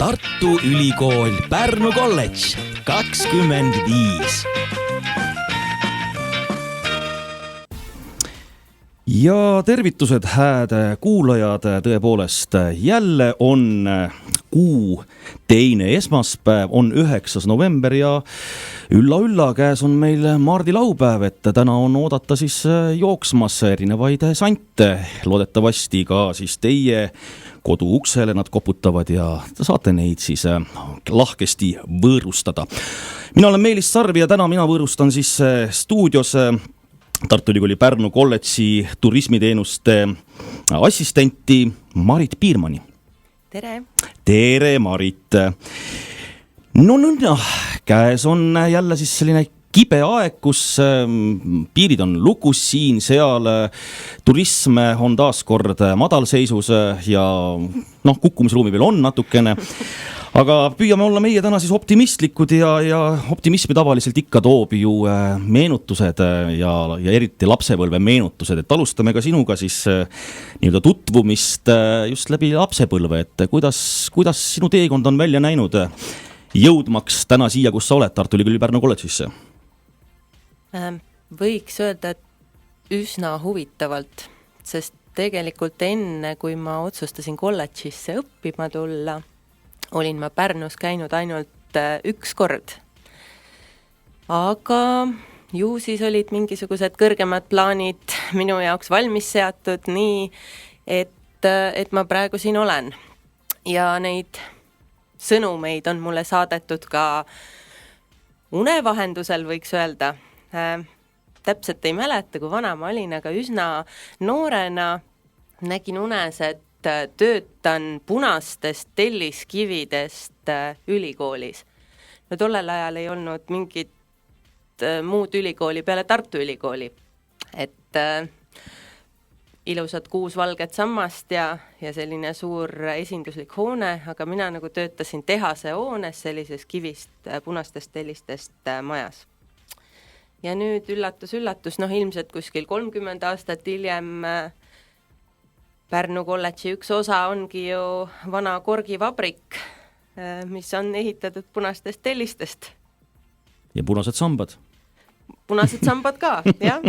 Tartu Ülikool Pärnu kolledž 25. Ja tervitused, hääd kuulajad, tõepoolest jälle on kuu teine esmaspäev, on 9. november ja ülla käes on meil maardilaupäev, et täna on oodata siis jooksmas erinevaid sante, loodetavasti ka siis teie kodu uksele nad koputavad ja saate neid siis lahkesti võõrustada. Mina olen Meelis Sarv ja täna mina võõrustan siis stuudios Tartu Ülikooli Pärnu kolledži turismiteenuste assistenti Marit Piirmani. Tere! Tere, Marit! No nõnda, käes on jälle siis selline kibe aeg, kus piirid on lukus siin, seal turism on taas kord madalseisus ja kukkumisruumi veel on natukene. Aga püüame olla meie täna siis optimistlikud ja optimismi tavaliselt ikka toob ju meenutused ja eriti lapsepõlve meenutused, et alustame ka sinuga siis nii-öelda tutvumist just läbi lapsepõlve, et kuidas sinu teekond on välja näinud jõudmaks täna siia, kus sa oled, Tartu Ülikooli Pärnu kolledžisse? Võiks öelda, et üsna huvitavalt, sest tegelikult enne, kui ma otsustasin kolledžisse õppima tulla, olin ma Pärnus käinud ainult üks kord. Aga ju siis olid mingisugused kõrgemad plaanid minu jaoks valmis seatud nii, et ma praegu siin olen. Ja neid sõnumeid on mulle saadetud ka unevahendusel, võiks öelda. Täpselt ei mäleta, kui vana ma olin, aga üsna noorena nägin unes, et töötan punastest telliskividest ülikoolis. No tollel ajal ei olnud mingit muud ülikooli peale Tartu Ülikooli. Et ilusad 6 valget sammast ja selline suur esinduslik hoone, aga mina nagu töötasin tehase hoones sellises kivist punastest tellistest majas. Ja nüüd üllatus, ilmselt kuskil 30 aastat hiljem Pärnu kolledži üks osa ongi ju vana korgivabrik, mis on ehitatud punastest tellistest. Ja punased sambad. Punased sambad ka, jah.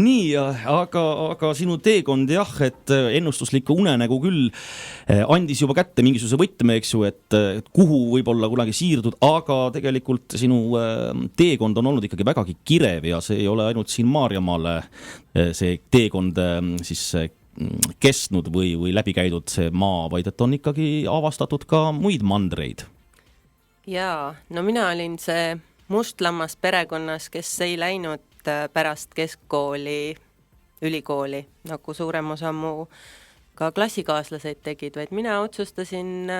Nii, aga sinu teekond jah, et ennustuslikku unenägu küll andis juba kätte mingisuguse võtme, eks ju, et kuhu võib-olla kunagi siirdud, aga tegelikult sinu teekond on olnud ikkagi vägagi kirev ja see ei ole ainult siin Maarjamaale see teekond siis kestnud või läbi käidud see maa, vaid et on ikkagi avastatud ka muid mandreid. Jaa, no mina olin see mustlammas perekonnas, kes ei läinud pärast keskkooli ülikooli, nagu suurem osa mu ka klassikaaslased tegid, vaid mina otsustasin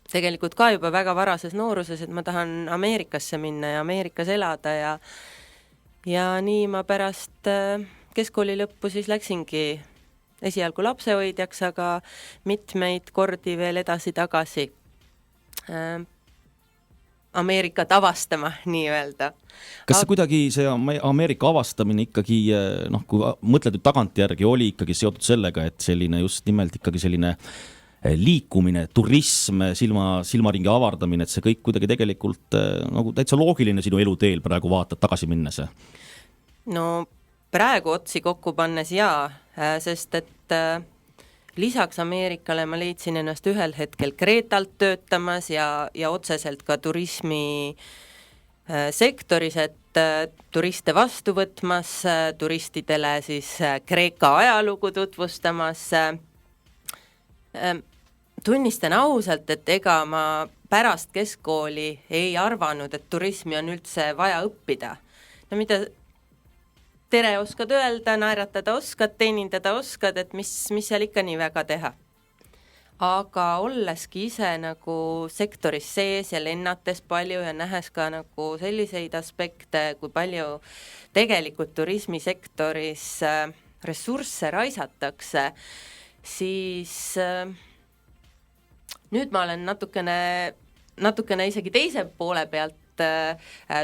tegelikult ka juba väga varases nooruses, et ma tahan Ameerikasse minna ja Ameerikas elada ja nii ma pärast keskkooli lõppu siis läksingi esialgu lapsehoidjaks, aga mitmeid kordi veel edasi-tagasi Ameerikat avastama, nii öelda. Kas see kuidagi see Ameerika avastamine ikkagi, kui mõtled tagantjärgi, oli ikkagi seotud sellega, et selline just nimelt ikkagi selline liikumine, turism, silmaringi avardamine, et see kõik kuidagi tegelikult nagu täitsa loogiline sinu eluteel praegu vaatad tagasi minnes? No praegu otsi kokku pannes jaa, sest et lisaks Ameerikale ma leidsin ennast ühel hetkel Kreetalt töötamas ja otseselt ka turismi sektoris, et turiste vastu võtmas, turistidele siis Kreeka ajalugu tutvustamas. Tunnistan ausalt, et ega ma pärast keskkooli ei arvanud, et turismi on üldse vaja õppida. No mida tere oskad öelda, naeratada oskad, teenindada oskad, et mis seal ikka nii väga teha. Aga olleski ise nagu sektoris sees ja lennates palju ja nähes ka nagu selliseid aspekte, kui palju tegelikult turismisektoris ressursse raisatakse, siis nüüd ma olen natukene isegi teise poole pealt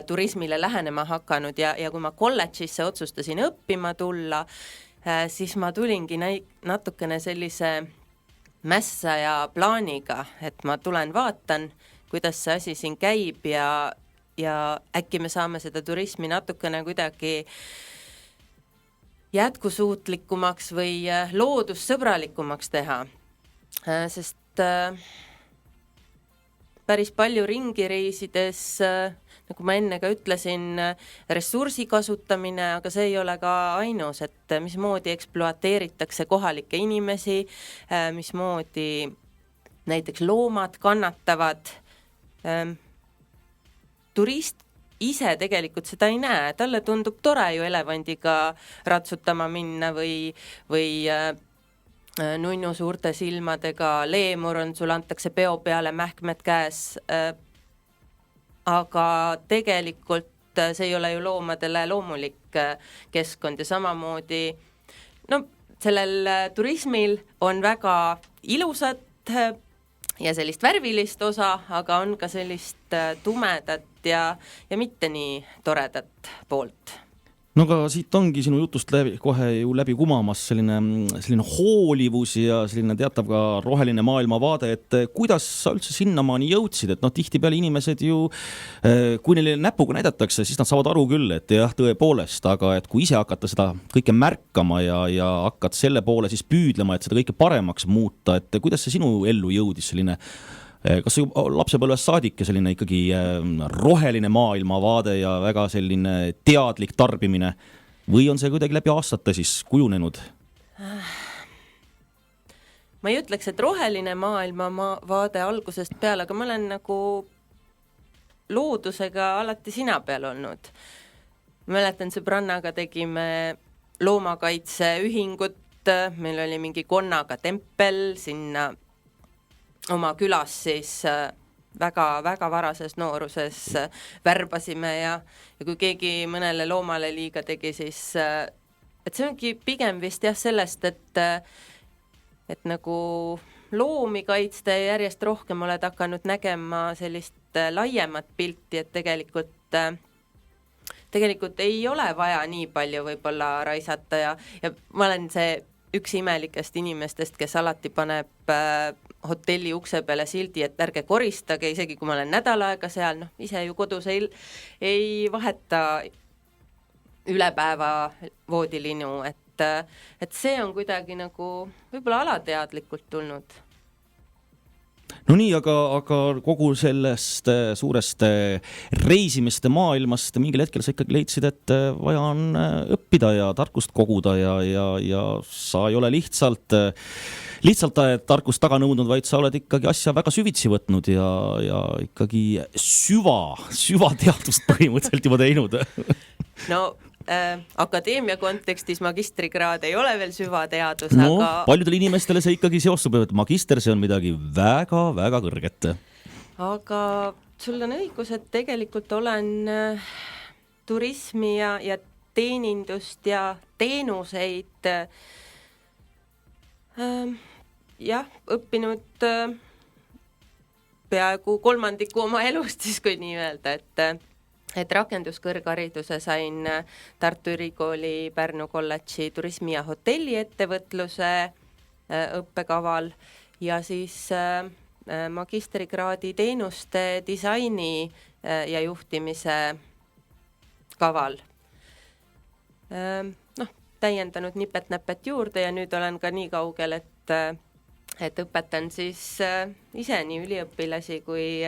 turismile lähenema hakanud ja kui ma kolledžisse otsustasin õppima tulla, siis ma tulingi natukene sellise mässa ja plaaniga, et ma tulen vaatan, kuidas see asi siin käib ja äkki me saame seda turismi natukene kuidagi jätkusuutlikumaks või loodussõbralikumaks teha. Sest päris palju ringi reisides, nagu ma enne ka ütlesin, ressursi kasutamine, aga see ei ole ka ainus, et mismoodi ekspluateeritakse kohalikke inimesi, mismoodi näiteks loomad kannatavad. Turist ise tegelikult seda ei näe, talle tundub tore ju elevandiga ratsutama minna või nunnu suurte silmadega leemur on, sul antakse peo peale mähkmed käes, aga tegelikult see ei ole ju loomadele loomulik keskkond ja samamoodi sellel turismil on väga ilusat ja sellist värvilist osa, aga on ka sellist tumedat ja mitte nii toredat poolt. No aga siit ongi sinu jutust kohe ju läbi kumamas selline hoolivus ja selline teatav ka roheline maailmavaade, et kuidas sa üldse sinnamaani jõudsid, et tihtipeale inimesed ju, kui neile näpuga näidatakse, siis nad saavad aru küll, et jah, tõepoolest, aga et kui ise hakata seda kõike märkama ja hakkad selle poole siis püüdlema, et seda kõike paremaks muuta, et kuidas see sinu ellu jõudis selline kas see lapsepõlvest saadik ja selline ikkagi roheline maailmavaade ja väga selline teadlik tarbimine või on see kuidagi läbi aastate siis kujunenud? Ma ei ütleks, et roheline maailmavaade algusest peale, aga ma olen nagu loodusega alati sina peal olnud. Mäletan, sõbrannaga tegime loomakaitseühingut, meil oli mingi konnaga tempel sinna oma külas siis väga varases nooruses värbasime ja kui keegi mõnele loomale liiga tegi, siis et see ongi pigem vist jah sellest, et nagu loomi kaitsta ja järjest rohkem oled hakanud nägema sellist laiemat pilti, et tegelikult ei ole vaja nii palju võib-olla raisata ja ma olen see üks imelikest inimestest, kes alati paneb hotelli ukse peale sildi, et ärge koristage, isegi kui ma olen nädal aega seal, ise ju kodus ei vaheta üle päeva voodilinu, et see on kuidagi nagu võib-olla alateadlikult tulnud. No nii, aga kogu sellest suurest reisimiste maailmast mingil hetkel sa ikkagi leidsid, et vaja on õppida ja tarkust koguda ja sa ei ole lihtsalt tarkust taga nõudnud, vaid sa oled ikkagi asja väga süvitsi võtnud ja ikkagi süvateadust põhimõtteliselt juba teinud. No akadeemia kontekstis magistrikraad ei ole veel süvateadus, aga paljudele inimestele see ikkagi seostub, et magister, see on midagi väga kõrget. Aga sul on õigus, et tegelikult olen turismi ja teenindust ja teenuseid õppinud peaaegu kolmandiku oma elust, siis kui nii öelda, et rakenduskõrghariduse sain Tartu Ülikooli Pärnu kolledži turismi ja hotelliettevõtluse õppekaval ja siis magistrikraadi teenuste disaini ja juhtimise kaval. Täiendanud nipet-näpet juurde ja nüüd olen ka nii kaugel, et õpetan siis ise nii üliõpilasi kui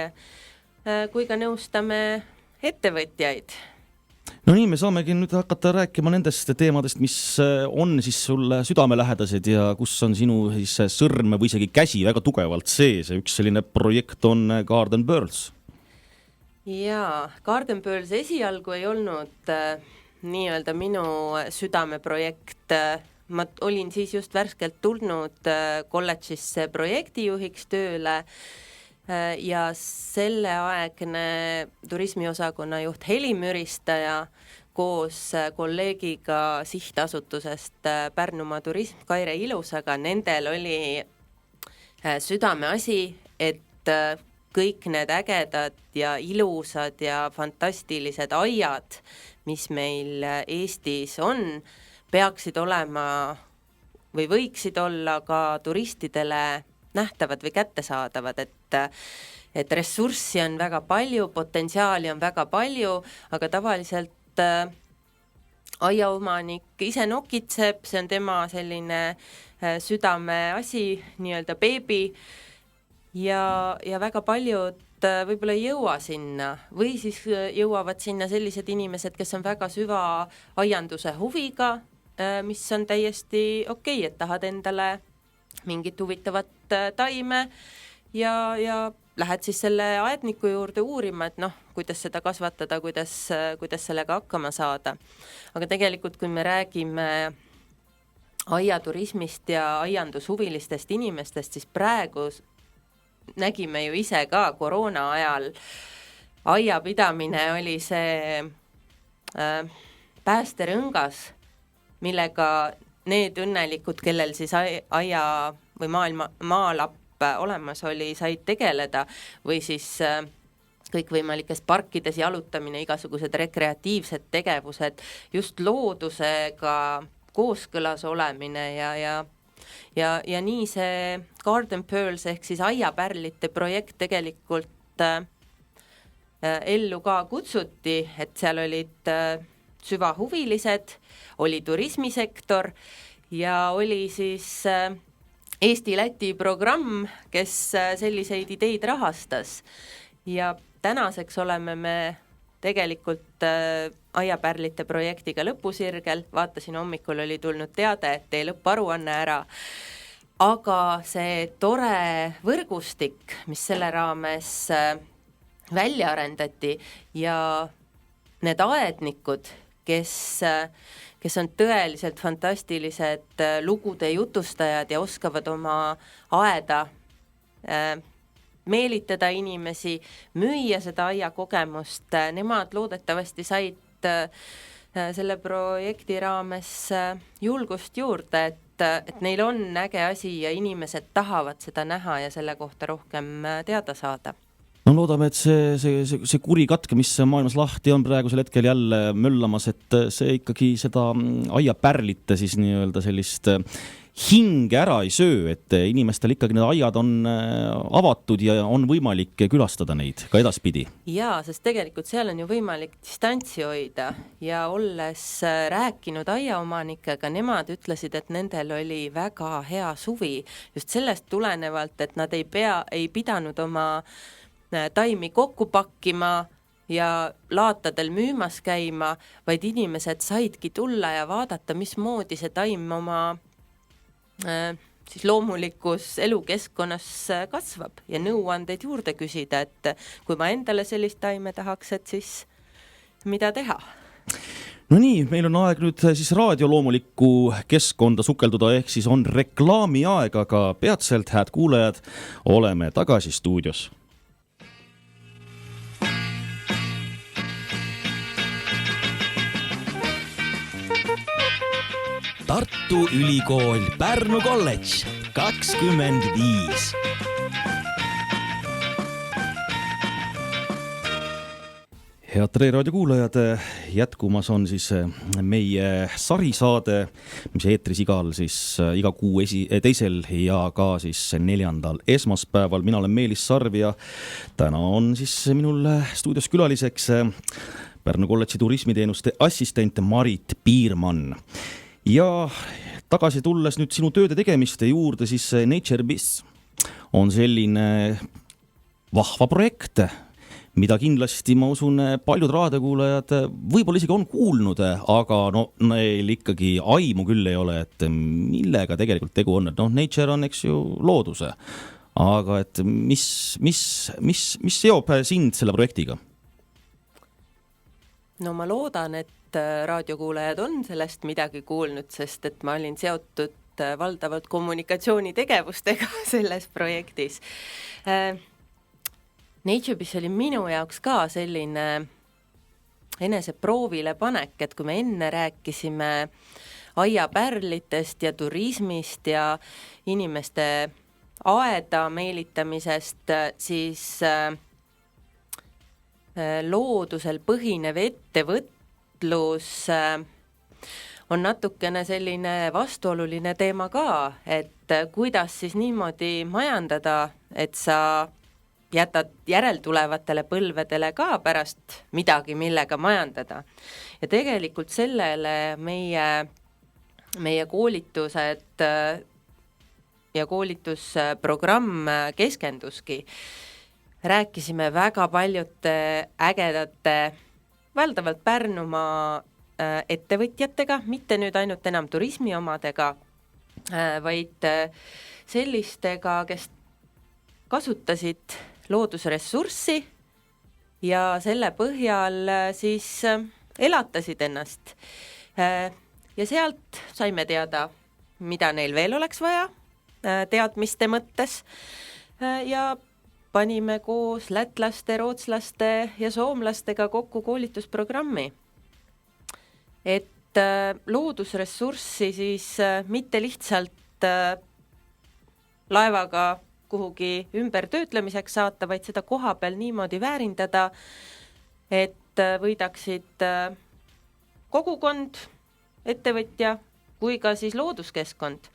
ka nõustame ettevõtjaid. No nii, me saamegi nüüd hakata rääkima nendest teemadest, mis on siis sulle südamelähedased ja kus on sinu siis sõrm või isegi käsi väga tugevalt sees. Üks selline projekt on Garden Pearls. Jaa, Garden Pearls esialgu ei olnud nii-öelda minu südameprojekt. Ma olin siis just värskelt tulnud kolledžisse projektijuhiks tööle ja selleaegne turismiosakonna juht Heli Müristaja koos kolleegiga sihtasutusest Pärnumaa turism Kaire Ilusaga, nendel oli südameasi, et kõik need ägedad ja ilusad ja fantastilised aiad, mis meil Eestis on, peaksid olema või võiksid olla ka turistidele nähtavad või kättesaadavad, et ressurssi on väga palju, potentsiaali on väga palju, aga tavaliselt aiaomanik ise nokitseb, see on tema selline südame asi, nii-öelda beebi, ja väga paljud võib-olla ei jõua sinna või siis jõuavad sinna sellised inimesed, kes on väga süva aianduse huviga, mis on täiesti okei, et tahad endale mingit huvitavat taime ja lähed siis selle aedniku juurde uurima, et kuidas seda kasvatada, kuidas sellega hakkama saada. Aga tegelikult, kui me räägime aiaturismist ja aiandushuvilistest inimestest, siis praegu nägime ju ise ka koroona ajal, aiapidamine oli see päästerõngas, millega need õnnelikud, kellel siis aia või maalapp olemas oli, said tegeleda või siis kõikvõimalikes parkides jalutamine, igasugused rekreatiivsed tegevused, just loodusega kooskõlas olemine ja nii see Garden Pearls ehk siis aiapärlite projekt tegelikult ellu ka kutsuti, et seal olid süvahuvilised, oli turismisektor ja oli siis Eesti-Läti programm, kes selliseid ideid rahastas ja tänaseks oleme me tegelikult aiapärlite projektiga lõpusirgel, vaatasin hommikul oli tulnud teade, et tee lõpparuanne ära, aga see tore võrgustik, mis selle raames välja arendati ja need aednikud, kes on tõeliselt fantastilised lugude jutustajad ja oskavad oma aeda meelitada inimesi, müüa seda aiakogemust, nemad loodetavasti said selle projekti raames julgust juurde, et neil on äge asi ja inimesed tahavad seda näha ja selle kohta rohkem teada saada. No loodame, et see kuri katk, mis maailmas lahti on praegusel hetkel jälle möllamas, et see ikkagi seda aiapärlite siis nii-öelda sellist hinge ära ei söö, et inimestel ikkagi need aiad on avatud ja on võimalik külastada neid ka edaspidi. Jaa, sest tegelikult seal on ju võimalik distantsi hoida ja olles rääkinud aiaomanikega, nemad ütlesid, et nendel oli väga hea suvi just sellest tulenevalt, et nad ei pidanud oma taimi kokku pakkima ja laatadel müümas käima, vaid inimesed saidki tulla ja vaadata, mismoodi see taim oma siis loomulikus elukeskkonnas kasvab ja nõuandeid juurde küsida, et kui ma endale sellist taime tahaks, et siis mida teha? No nii, meil on aeg nüüd siis raadioloomulikku keskkonda sukelduda, ehk siis on reklaamiaeg, aga peatselt, hääd kuulajad, oleme tagasi stuudios. Tartu Ülikool Pärnu kolledž 25. Head Tre Raadio kuulajad, jätkumas on siis meie sarisaade, mis eetris iga kuu teisel ja ka siis 4. esmaspäeval. Mina olen Meelis Sarv ja täna on siis minul stuudios külaliseks Pärnu kolledži turismiteenuste assistent Marit Piirmann. Ja tagasi tulles nüüd sinu tööde tegemiste juurde, siis Nature Biz on selline vahva projekt, mida kindlasti, ma usun, paljud raadiokuulajad võib-olla isegi on kuulnud, aga neil ikkagi aimu küll ei ole, et millega tegelikult tegu on. Nature on, eks ju, looduse. Aga et mis seob sind selle projektiga? No ma loodan, et raadiokuulajad on sellest midagi kuulnud, sest et ma olin seotud valdavalt kommunikatsioonitegevustega selles projektis. NatureBiz oli minu jaoks ka selline eneseproovile panek, et kui me enne rääkisime aiapärlitest ja turismist ja inimeste aeda meelitamisest, siis loodusel põhinev ettevõtlus on natukene selline vastuoluline teema ka, et kuidas siis niimoodi majandada, et sa jätad järeltulevatele põlvedele ka pärast midagi, millega majandada. Ja tegelikult sellele meie koolitused ja koolitusprogramm keskenduski. Rääkisime väga paljude ägedate, valdavalt Pärnumaa ettevõtjatega, mitte nüüd ainult enam turismi omadega, vaid sellistega, kes kasutasid loodusressurssi ja selle põhjal siis elatasid ennast. Ja sealt saime teada, mida neil veel oleks vaja teadmiste mõttes ja panime koos lätlaste, rootslaste ja soomlastega kokku koolitusprogrammi. Et loodusressurssi siis mitte lihtsalt laevaga kuhugi ümbertöötlemiseks saata, vaid seda koha peal niimoodi väärindada, et võidaksid kogukond, ettevõtja kui ka siis looduskeskkond.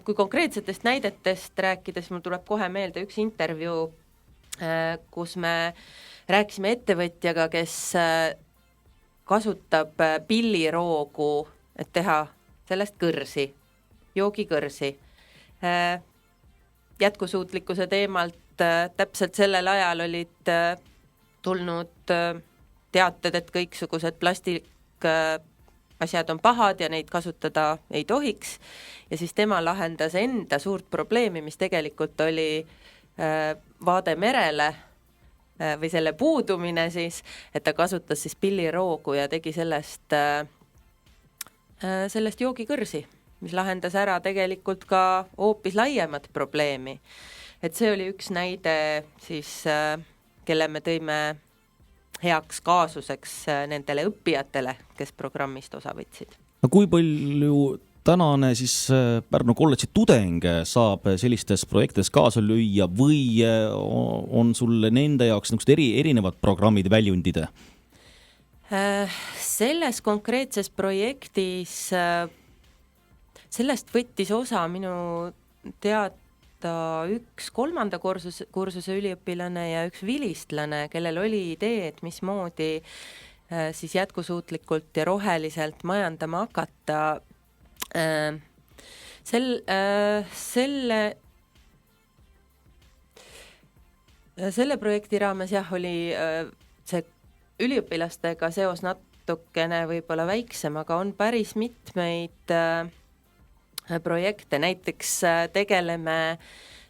Kui konkreetsetest näidetest rääkides, mul tuleb kohe meelde üks intervjuu, kus me rääkisime ettevõtjaga, kes kasutab pilliroogu, et teha sellest kõrsi, joogikõrsi. Jätkusuutlikkuse teemalt täpselt sellel ajal olid tulnud teated, et kõiksugused plastik asjad on pahad ja neid kasutada ei tohiks. Ja siis tema lahendas enda suurt probleemi, mis tegelikult oli vaade merele või selle puudumine siis, et ta kasutas siis pilliroogu ja tegi sellest joogikõrsi, mis lahendas ära tegelikult ka hoopis laiemat probleemi. Et see oli üks näide siis, kelle me tõime heaks kaasuseks nendele õppijatele, kes programmist osa võtsid. Kui palju tänane siis Pärnu kolledži tudeng saab sellistes projektides kaasa lüüa või on sul nende jaoks erinevad programmid väljundid? Selles konkreetses projektis sellest võttis osa minu teada üks 3. kursuse üliõpilane ja üks vilistlane, kellel oli idee, et mismoodi siis jätkusuutlikult ja roheliselt majandama hakata. Selle projekti raames oli see üliõpilastega seos natukene võib-olla väiksem, aga on päris mitmeid projekte, näiteks tegeleme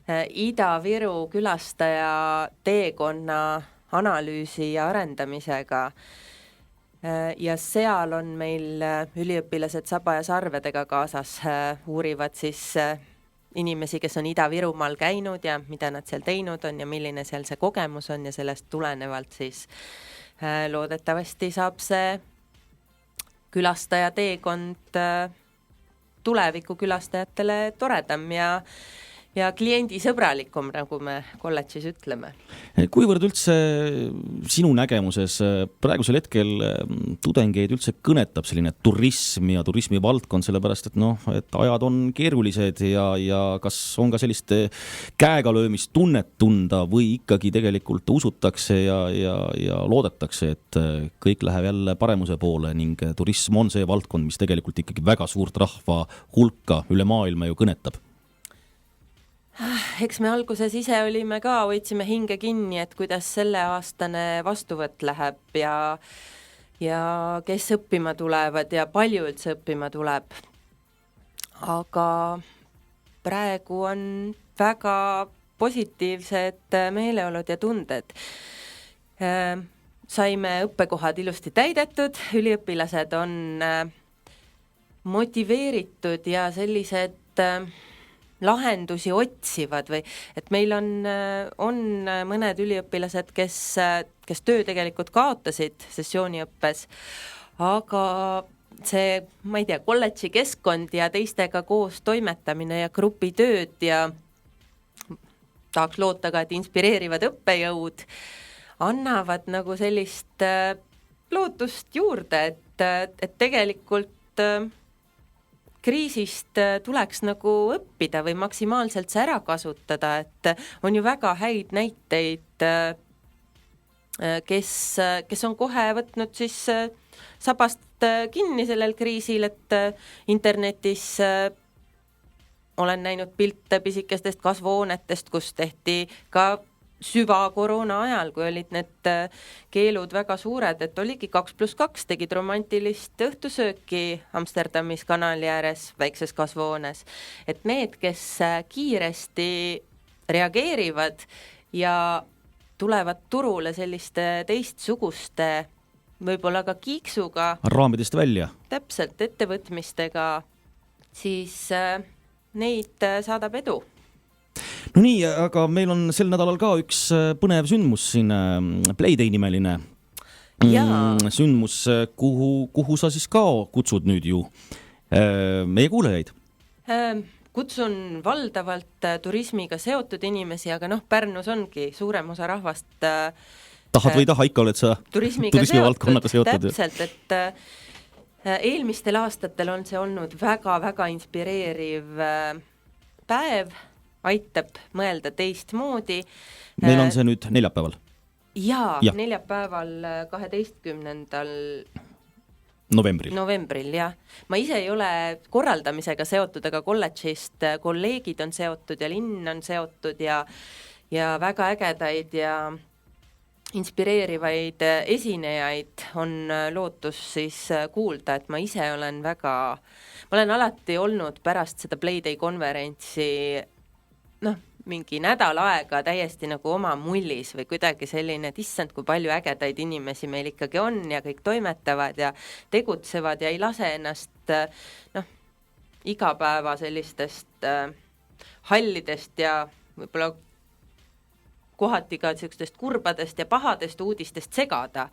Ida-Viru külastaja teekonna analüüsi ja arendamisega. Ja seal on meil üliõpilased saba ja sarvedega kaasas, uurivad siis inimesi, kes on Ida-Virumaal käinud ja mida nad seal teinud on ja milline seal see kogemus on ja sellest tulenevalt siis loodetavasti saab see külastaja teekond tuleviku külastajatele toredam ja kliendisõbralikum, nagu me kolledžis ütleme. Kuivõrd üldse sinu nägemuses praegusel hetkel tudengeid üldse kõnetab selline turism ja turismi valdkond, sellepärast et ajad on keerulised ja kas on ka sellist käega löömist tunnet tunda või ikkagi tegelikult usutakse ja loodetakse, et kõik läheb jälle paremuse poole ning turism on see valdkond, mis tegelikult ikkagi väga suurt rahva hulka üle maailma ju kõnetab? Eks me alguses ise olime ka, hoidsime hinge kinni, et kuidas selle aastane vastuvõtt läheb ja kes õppima tulevad ja palju üldse õppima tuleb. Aga praegu on väga positiivsed meeleolud ja tunded. Saime õppekohad ilusti täidetud, üliõpilased on motiveeritud ja sellised lahendusi otsivad või et meil on mõned üliõpilased, kes töö tegelikult kaotasid sessiooniõppes, aga see, ma ei tea, kolledži keskkond ja teistega koos toimetamine ja grupitööd ja tahaks loota ka, et inspireerivad õppejõud annavad nagu sellist lootust juurde, et tegelikult kriisist tuleks nagu õppida või maksimaalselt see ära kasutada, et on ju väga häid näiteid, kes on kohe võtnud siis sabast kinni sellel kriisil, et internetis olen näinud pilte pisikestest kasvuhoonetest, kus tehti ka süvakoroona ajal, kui olid need keelud väga suured, et oligi 2+2, tegid romantilist õhtusööki Amsterdamis kanali ääres väikses kasvuhoones. Et need, kes kiiresti reageerivad ja tulevad turule selliste teistsuguste, võib-olla ka kiiksuga, raamidest välja. Täpselt, ettevõtmistega, siis neid saadab edu. No nii, aga meil on sel nädalal ka üks põnev sündmus siin, Playday nimeline sündmus, kuhu sa siis ka kutsud nüüd ju meie kuulajaid? Kutsun valdavalt turismiga seotud inimesi, aga Pärnus ongi suurem osa rahvast tahad või ei taha, ikka oled sa turismivaldkonnaga seotud. Täpselt, et eelmistel aastatel on see olnud väga-väga inspireeriv päev, aitab mõelda teistmoodi. Meil on see nüüd neljapäeval? Jaa, neljapäeval 12. novembril, jah. Ma ise ei ole korraldamisega seotud, aga kolledžist kolleegid on seotud ja linn on seotud ja väga ägedaid ja inspireerivaid esinejaid on lootus siis kuulda, et ma ise olen ma olen alati olnud pärast seda Playday konverentsi mingi nädal aega täiesti nagu oma mullis või kuidagi selline, et issand, kui palju ägedaid inimesi meil ikkagi on ja kõik toimetavad ja tegutsevad ja ei lase ennast igapäeva sellistest hallidest ja võib-olla kohati ka sellistest kurbadest ja pahadest uudistest segada.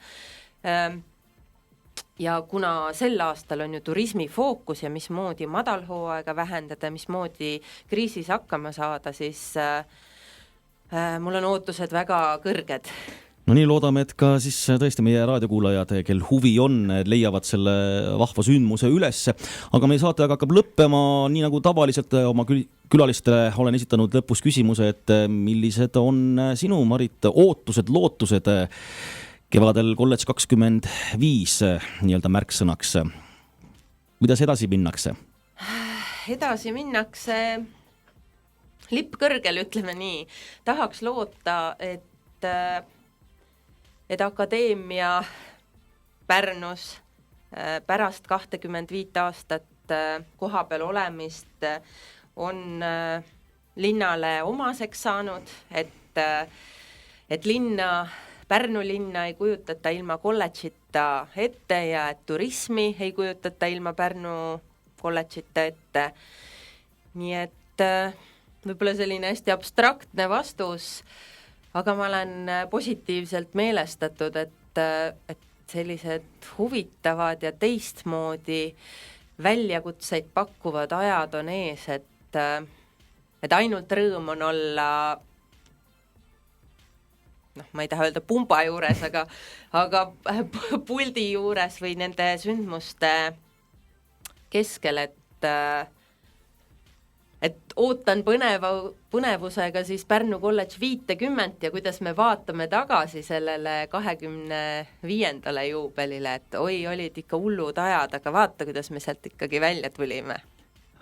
Ja kuna sel aastal on ju turismi fookus ja mismoodi madalhooaega vähendada, mismoodi kriisis hakkama saada, siis mul on ootused väga kõrged. No nii, loodame, et ka siis tõesti meie raadiokuulajad, kel huvi on, leiavad selle vahva sündmuse üles. Aga meie saate hakkab lõppema, nii nagu tavaliselt oma külalistele olen esitanud lõpus küsimuse, et millised on sinu, Marit, ootused, lootused kevadel Kolledž 25 nii-öelda märksõnaks. Kuidas edasi minnakse? Edasi minnakse lipp kõrgel, ütleme nii. Tahaks loota, et akadeemia Pärnus pärast 25 aastat koha peal olemist on linnale omaseks saanud, et Pärnu linna ei kujutata ilma kolledžita ette ja et turismi ei kujutata ilma Pärnu kolledžita ette. Nii et võib-olla selline hästi abstraktne vastus, aga ma olen positiivselt meelestatud, et sellised huvitavad ja teistmoodi väljakutseid pakkuvad ajad on ees, et ainult rõõm on olla ma ei taha öelda pumba juures, aga puldi juures või nende sündmuste keskel, et ootan põnevusega siis Pärnu Kolledž 50 ja kuidas me vaatame tagasi sellele 25. juubelile, et oi, olid ikka hullud ajad, aga vaata, kuidas me sealt ikkagi välja tulime.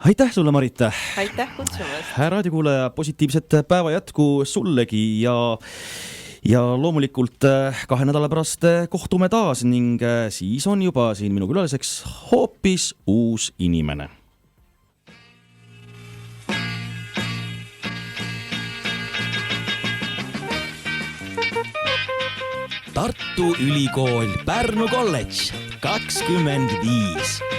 Aitäh sulle, Marit! Aitäh kutsumast! Raadiokuulaja, positiivset päeva jätku sullegi ja loomulikult 2 nädala pärast kohtume taas ning siis on juba siin minu külaliseks hoopis uus inimene. Tartu Ülikool Pärnu Kolledž 25.